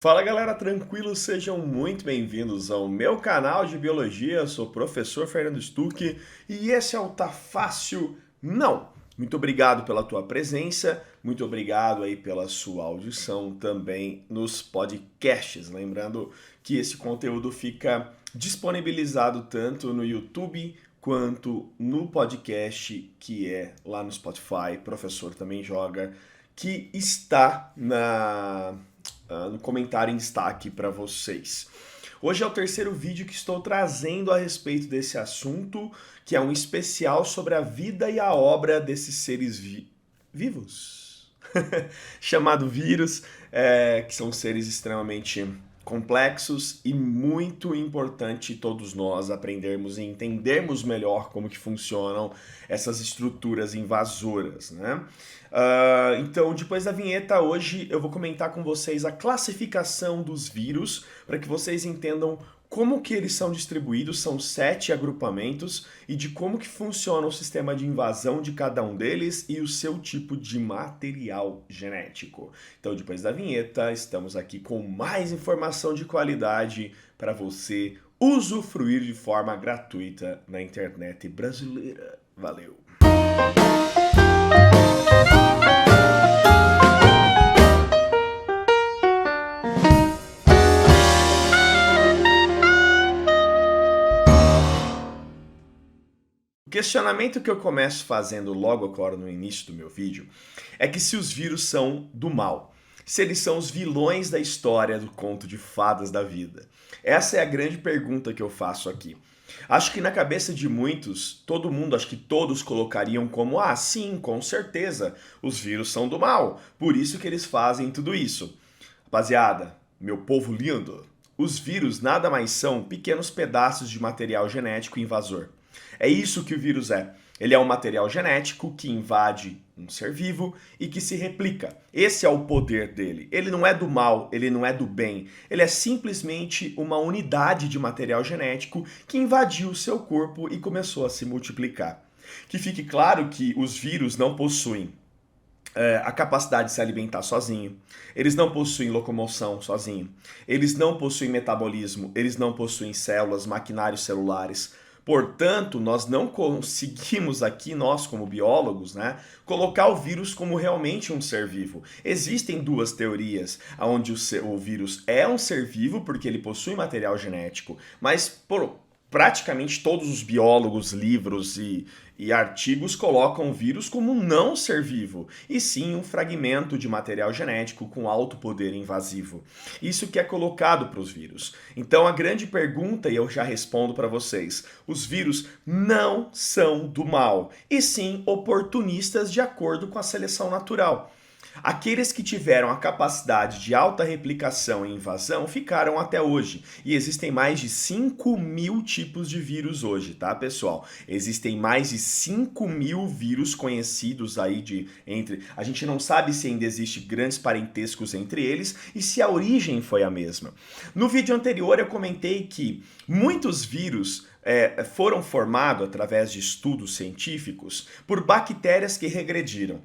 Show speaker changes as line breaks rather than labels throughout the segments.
Fala galera, tranquilo? Sejam muito bem-vindos ao meu canal de biologia. Eu sou o professor Fernando Stuck e esse é o Tá Fácil Não. Muito obrigado pela tua presença, muito obrigado aí pela sua audição também nos podcasts. Lembrando que esse conteúdo fica disponibilizado tanto no YouTube quanto no podcast que é lá no Spotify. Professor também joga, que está no comentário em destaque para vocês. Hoje é o terceiro vídeo que estou trazendo a respeito desse assunto, que é um especial sobre a vida e a obra desses seres vivos, chamado vírus, que são seres extremamente complexos e muito importante todos nós aprendermos e entendermos melhor como que funcionam essas estruturas invasoras, né? Então, depois da vinheta, hoje eu vou comentar com vocês a classificação dos vírus para que vocês entendam como que eles são distribuídos, são 7 agrupamentos, e de como que funciona o sistema de invasão de cada um deles e o seu tipo de material genético. Então, depois da vinheta, estamos aqui com mais informação de qualidade para você usufruir de forma gratuita na internet brasileira. Valeu! O questionamento que eu começo fazendo logo agora no início do meu vídeo é que se os vírus são do mal, se eles são os vilões da história do conto de fadas da vida. Essa é a grande pergunta que eu faço aqui. Acho que na cabeça de muitos, todo mundo, acho que todos colocariam como, sim, com certeza, os vírus são do mal, por isso que eles fazem tudo isso. Rapaziada, meu povo lindo, os vírus nada mais são pequenos pedaços de material genético invasor. É isso que o vírus é. Ele é um material genético que invade um ser vivo e que se replica. Esse é o poder dele. Ele não é do mal, ele não é do bem. Ele é simplesmente uma unidade de material genético que invadiu o seu corpo e começou a se multiplicar. Que fique claro que os vírus não possuem a capacidade de se alimentar sozinho, eles não possuem locomoção sozinho, eles não possuem metabolismo, eles não possuem células, maquinários celulares. Portanto, nós não conseguimos aqui, nós como biólogos, né, colocar o vírus como realmente um ser vivo. Existem duas teorias, onde o vírus é um ser vivo porque ele possui material genético, mas praticamente todos os biólogos, livros e artigos colocam o vírus como um não ser vivo, e sim um fragmento de material genético com alto poder invasivo. Isso que é colocado para os vírus. Então a grande pergunta, e eu já respondo para vocês, os vírus não são do mal, e sim oportunistas de acordo com a seleção natural. Aqueles que tiveram a capacidade de alta replicação e invasão ficaram até hoje. E existem mais de 5.000 tipos de vírus hoje, tá, pessoal? Existem mais de 5.000 vírus conhecidos aí entre. A gente não sabe se ainda existe grandes parentescos entre eles e se a origem foi a mesma. No vídeo anterior eu comentei que muitos vírus foram formados através de estudos científicos por bactérias que regrediram.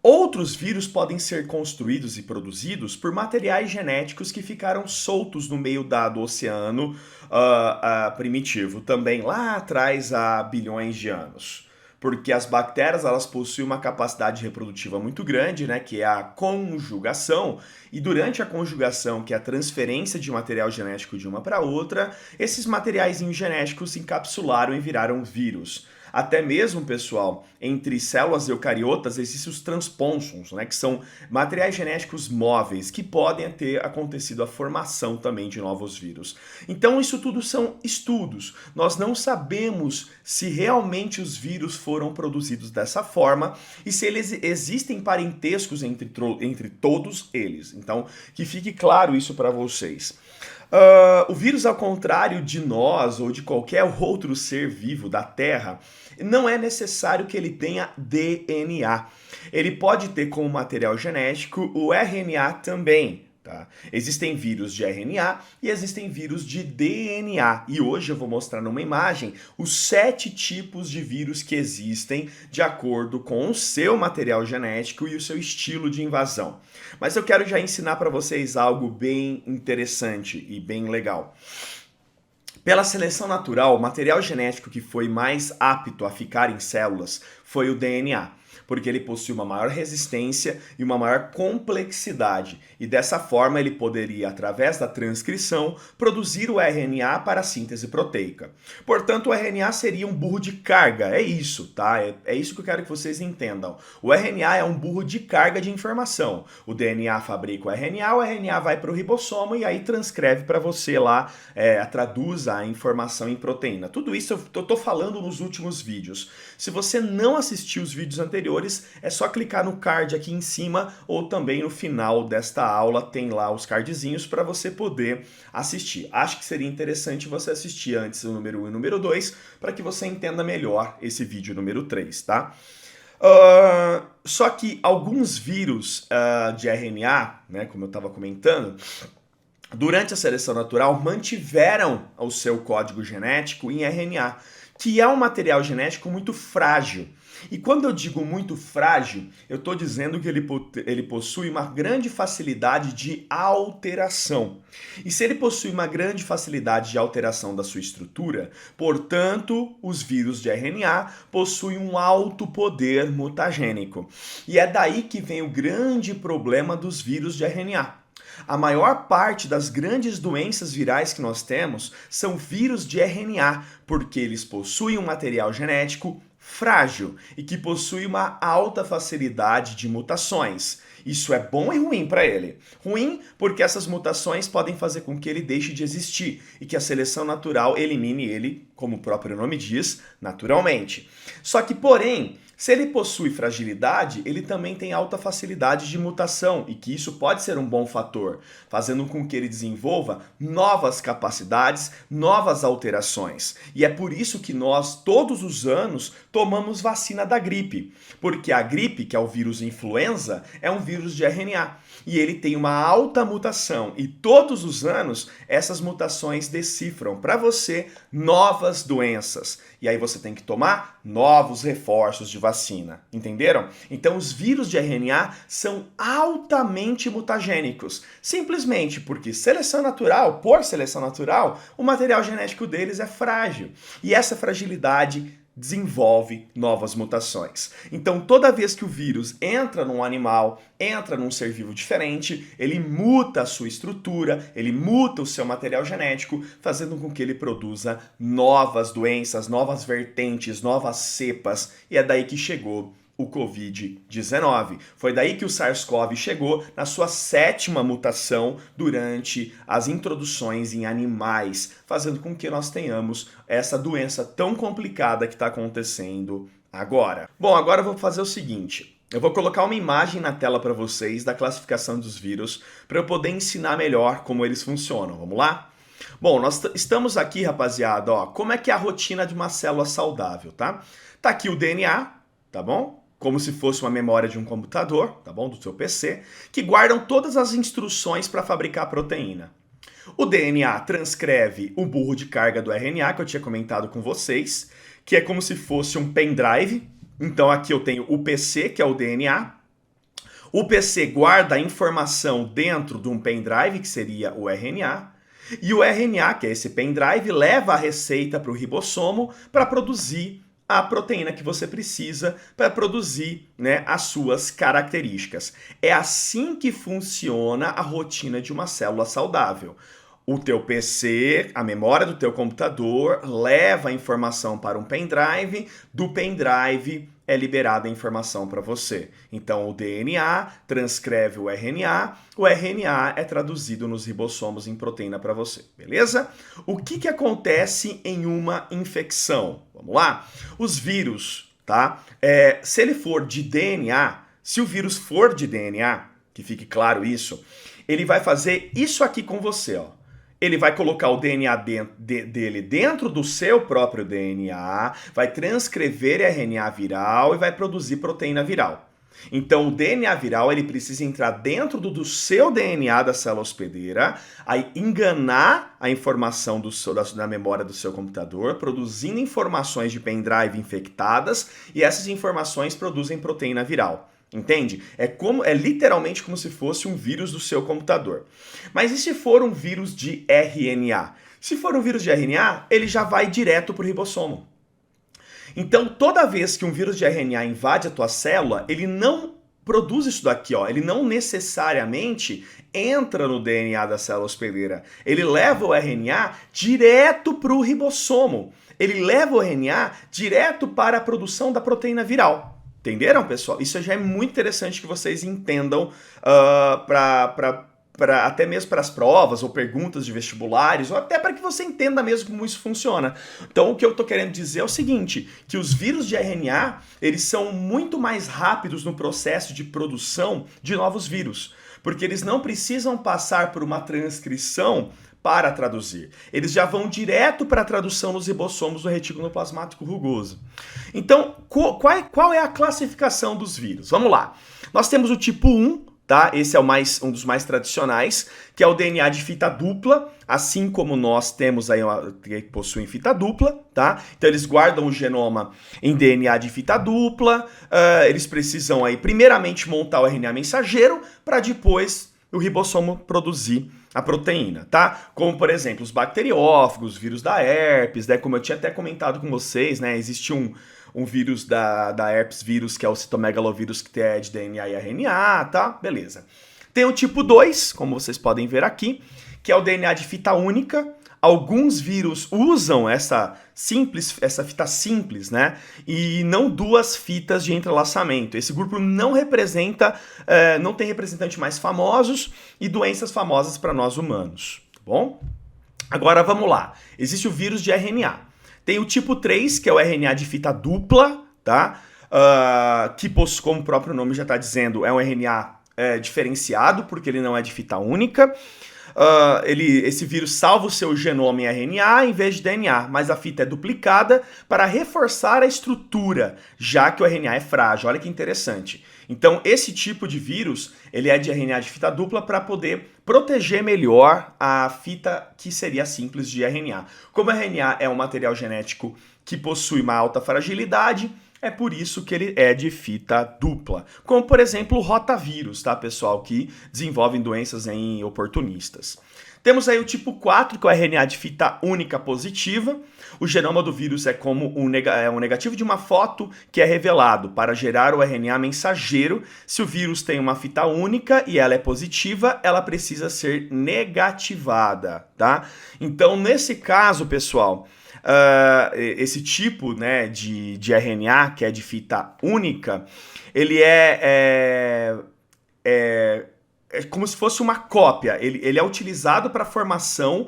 Outros vírus podem ser construídos e produzidos por materiais genéticos que ficaram soltos no meio do oceano primitivo, também lá atrás há bilhões de anos. Porque as bactérias elas possuem uma capacidade reprodutiva muito grande, né, que é a conjugação, e durante a conjugação, que é a transferência de material genético de uma para outra, esses materiais genéticos se encapsularam e viraram vírus. Até mesmo, pessoal, entre células eucariotas existem os transponsons, né, que são materiais genéticos móveis que podem ter acontecido a formação também de novos vírus. Então isso tudo são estudos. Nós não sabemos se realmente os vírus foram produzidos dessa forma e se eles existem parentescos entre todos eles. Então, que fique claro isso para vocês. O vírus, ao contrário de nós ou de qualquer outro ser vivo da Terra, não é necessário que ele tenha DNA. Ele pode ter como material genético o RNA também, Tá? Existem vírus de RNA e existem vírus de DNA. E hoje eu vou mostrar numa imagem os 7 tipos de vírus que existem de acordo com o seu material genético e o seu estilo de invasão. Mas eu quero já ensinar para vocês algo bem interessante e bem legal. Pela seleção natural, o material genético que foi mais apto a ficar em células foi o DNA, porque ele possui uma maior resistência e uma maior complexidade, e dessa forma ele poderia, através da transcrição, produzir o RNA para a síntese proteica. Portanto, o RNA seria um burro de carga, é isso, tá? É isso que eu quero que vocês entendam. O RNA é um burro de carga de informação. O DNA fabrica o RNA vai para o ribossomo e aí transcreve para você lá, traduz a informação em proteína. Tudo isso eu tô falando nos últimos vídeos. Se você não assistiu os vídeos anteriores, é só clicar no card aqui em cima ou também no final desta aula tem lá os cardzinhos para você poder assistir. Acho que seria interessante você assistir antes o número 1 e o número 2 para que você entenda melhor esse vídeo número 3, tá? Só que alguns vírus de RNA, né, como eu estava comentando, durante a seleção natural mantiveram o seu código genético em RNA, que é um material genético muito frágil. E quando eu digo muito frágil, eu estou dizendo que ele possui uma grande facilidade de alteração. E se ele possui uma grande facilidade de alteração da sua estrutura, portanto, os vírus de RNA possuem um alto poder mutagênico. E é daí que vem o grande problema dos vírus de RNA. A maior parte das grandes doenças virais que nós temos são vírus de RNA, porque eles possuem um material genético frágil e que possui uma alta facilidade de mutações. Isso é bom e ruim para ele. Ruim porque essas mutações podem fazer com que ele deixe de existir e que a seleção natural elimine ele, como o próprio nome diz, naturalmente. Só que, porém, se ele possui fragilidade, ele também tem alta facilidade de mutação e que isso pode ser um bom fator, fazendo com que ele desenvolva novas capacidades, novas alterações. E é por isso que nós, todos os anos, tomamos vacina da gripe, porque a gripe, que é o vírus influenza, é um vírus de RNA e ele tem uma alta mutação e todos os anos essas mutações decifram para você novas doenças. E aí você tem que tomar novos reforços de vacina, entenderam? Então os vírus de RNA são altamente mutagênicos, simplesmente porque por seleção natural, o material genético deles é frágil. E essa fragilidade desenvolve novas mutações. Então, toda vez que o vírus entra num animal, entra num ser vivo diferente, ele muta a sua estrutura, ele muta o seu material genético, fazendo com que ele produza novas doenças, novas vertentes, novas cepas, e é daí que chegou o Covid-19. Foi daí que o SARS-CoV chegou na sua 7ª mutação durante as introduções em animais, fazendo com que nós tenhamos essa doença tão complicada que está acontecendo agora. Bom, agora eu vou fazer o seguinte. Eu vou colocar uma imagem na tela para vocês da classificação dos vírus para eu poder ensinar melhor como eles funcionam. Vamos lá? Bom, nós estamos aqui, rapaziada, ó, como é que é a rotina de uma célula saudável, tá? Tá aqui o DNA, tá bom? Como se fosse uma memória de um computador, tá bom? Do seu PC, que guardam todas as instruções para fabricar a proteína. O DNA transcreve o burro de carga do RNA, que eu tinha comentado com vocês, que é como se fosse um pendrive. Então aqui eu tenho o PC, que é o DNA. O PC guarda a informação dentro de um pendrive, que seria o RNA. E o RNA, que é esse pendrive, leva a receita para o ribossomo para produzir a proteína que você precisa para produzir, né, as suas características. É assim que funciona a rotina de uma célula saudável. O teu PC, a memória do teu computador, leva a informação para um pendrive, do pendrive é liberada a informação para você. Então o DNA transcreve o RNA é traduzido nos ribossomos em proteína para você, beleza? O que acontece em uma infecção? Vamos lá? Os vírus, tá? Se ele for de DNA, se o vírus for de DNA, que fique claro isso, ele vai fazer isso aqui com você, ó. Ele vai colocar o DNA dele dentro do seu próprio DNA, vai transcrever RNA viral e vai produzir proteína viral. Então, o DNA viral ele precisa entrar dentro do seu DNA da célula hospedeira, aí enganar a informação da memória do seu computador, produzindo informações de pendrive infectadas, e essas informações produzem proteína viral. Entende? É literalmente como se fosse um vírus do seu computador. Mas e se for um vírus de RNA? Se for um vírus de RNA, ele já vai direto para o ribossomo. Então, toda vez que um vírus de RNA invade a tua célula, ele não produz isso daqui, ó. Ele não necessariamente entra no DNA da célula hospedeira. Ele leva o RNA direto para o ribossomo. Ele leva o RNA direto para a produção da proteína viral. Entenderam, pessoal? Isso já é muito interessante que vocês entendam até mesmo para as provas ou perguntas de vestibulares, ou até para que você entenda mesmo como isso funciona. Então, o que eu estou querendo dizer é o seguinte, que os vírus de RNA, eles são muito mais rápidos no processo de produção de novos vírus, porque eles não precisam passar por uma transcrição para traduzir. Eles já vão direto para a tradução nos ribossomos do retículo plasmático rugoso. Então, qual é a classificação dos vírus? Vamos lá. Nós temos o tipo 1, tá? Esse é um dos mais tradicionais, que é o DNA de fita dupla, assim como nós temos aí que possuem fita dupla, tá? Então eles guardam o genoma em DNA de fita dupla, eles precisam aí primeiramente montar o RNA mensageiro para depois o ribossomo produzir a proteína, tá? Como, por exemplo, os bacteriófagos, vírus da herpes, né? Como eu tinha até comentado com vocês, né? Existe um vírus da herpes vírus, que é o citomegalovírus, que é de DNA e RNA, tá? Beleza. Tem o tipo 2, como vocês podem ver aqui, que é o DNA de fita única. Alguns vírus usam essa fita simples, né? E não duas fitas de entrelaçamento. Esse grupo não não tem representantes mais famosos e doenças famosas para nós humanos, tá bom? Agora vamos lá. Existe o vírus de RNA. Tem o tipo 3, que é o RNA de fita dupla, tá? Que, como o próprio nome já está dizendo, é um RNA diferenciado, porque ele não é de fita única. Esse vírus salva o seu genoma em RNA em vez de DNA, mas a fita é duplicada para reforçar a estrutura, já que o RNA é frágil. Olha que interessante. Então, esse tipo de vírus, ele é de RNA de fita dupla para poder proteger melhor a fita que seria simples de RNA. Como RNA é um material genético que possui uma alta fragilidade, é por isso que ele é de fita dupla. Como, por exemplo, o rotavírus, tá, pessoal? Que desenvolvem doenças em oportunistas. Temos aí o tipo 4, que é o RNA de fita única positiva. O genoma do vírus é como um negativo de uma foto que é revelado para gerar o RNA mensageiro. Se o vírus tem uma fita única e ela é positiva, ela precisa ser negativada, tá? Então, nesse caso, pessoal, esse tipo, né, de RNA, que é de fita única, ele é como se fosse uma cópia. Ele é utilizado para a formação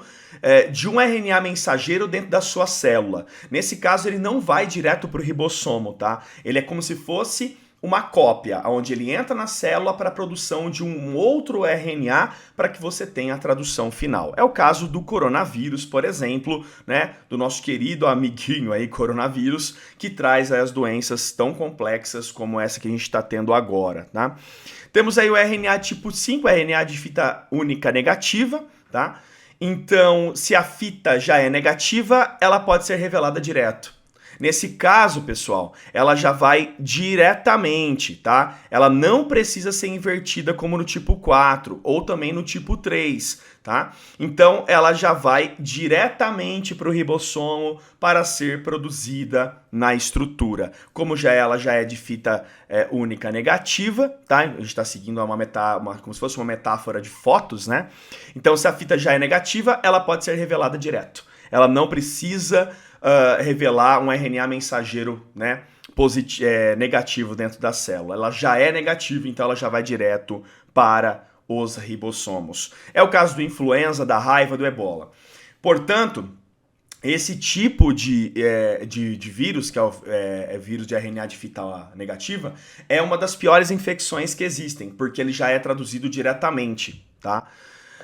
de um RNA mensageiro dentro da sua célula. Nesse caso, ele não vai direto para o ribossomo, tá? Ele é como se fosse uma cópia, onde ele entra na célula para a produção de um outro RNA para que você tenha a tradução final. É o caso do coronavírus, por exemplo, né, do nosso querido amiguinho aí, coronavírus, que traz aí as doenças tão complexas como essa que a gente está tendo agora, tá? Temos aí o RNA tipo 5, RNA de fita única negativa, tá? Então, se a fita já é negativa, ela pode ser revelada direto. Nesse caso, pessoal, ela já vai diretamente, tá? Ela não precisa ser invertida como no tipo 4 ou também no tipo 3, tá? Então, ela já vai diretamente para o ribossomo para ser produzida na estrutura. Como ela já é de fita única negativa, tá? A gente está seguindo como se fosse uma metáfora de fotos, né? Então, se a fita já é negativa, ela pode ser revelada direto. Ela não precisa revelar um RNA mensageiro, né, negativo dentro da célula. Ela já é negativa, então ela já vai direto para os ribossomos. É o caso do influenza, da raiva, do ebola. Portanto, esse tipo de vírus, que é vírus de RNA de fita negativa, é uma das piores infecções que existem, porque ele já é traduzido diretamente, tá?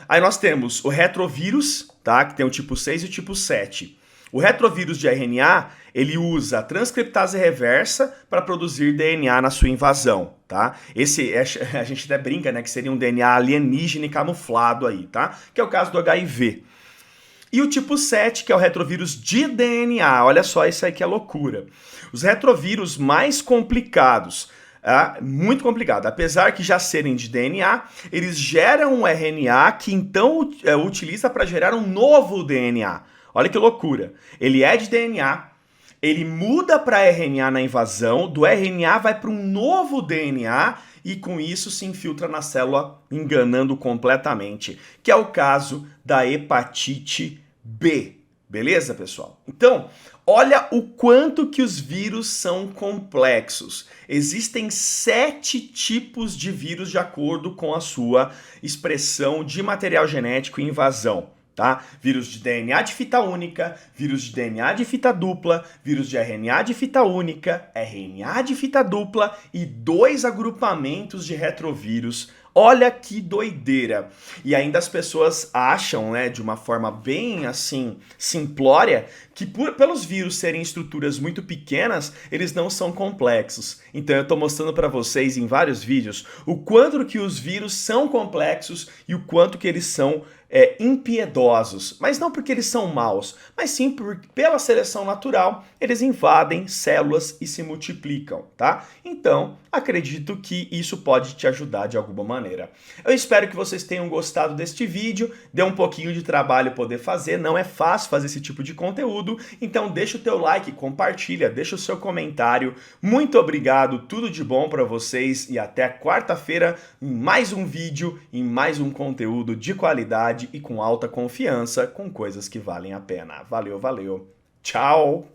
Aí nós temos o retrovírus, tá, que tem o tipo 6 e o tipo 7. O retrovírus de RNA, ele usa a transcriptase reversa para produzir DNA na sua invasão, tá? A gente até brinca, né, que seria um DNA alienígena e camuflado aí, tá? Que é o caso do HIV. E o tipo 7, que é o retrovírus de DNA. Olha só, isso aí que é loucura. Os retrovírus mais complicados, muito complicado. Apesar que já serem de DNA, eles geram um RNA que então utiliza para gerar um novo DNA. Olha que loucura. Ele é de DNA, ele muda para RNA na invasão, do RNA vai para um novo DNA e com isso se infiltra na célula, enganando completamente, que é o caso da hepatite B. Beleza, pessoal? Então, olha o quanto que os vírus são complexos. Existem 7 tipos de vírus de acordo com a sua expressão de material genético e invasão. Tá? Vírus de DNA de fita única, vírus de DNA de fita dupla, vírus de RNA de fita única, RNA de fita dupla e 2 agrupamentos de retrovírus. Olha que doideira! E ainda as pessoas acham, né, de uma forma bem assim simplória, que pelos vírus serem estruturas muito pequenas, eles não são complexos. Então eu estou mostrando para vocês em vários vídeos o quanto que os vírus são complexos e o quanto que eles são impiedosos. Mas não porque eles são maus, mas sim porque pela seleção natural eles invadem células e se multiplicam, tá? Então acredito que isso pode te ajudar de alguma maneira. Eu espero que vocês tenham gostado deste vídeo, deu um pouquinho de trabalho poder fazer, não é fácil fazer esse tipo de conteúdo, então deixa o teu like, compartilha, deixa o seu comentário. Muito obrigado, tudo de bom para vocês e até quarta-feira em mais um vídeo, em mais um conteúdo de qualidade e com alta confiança, com coisas que valem a pena. Valeu, valeu. Tchau!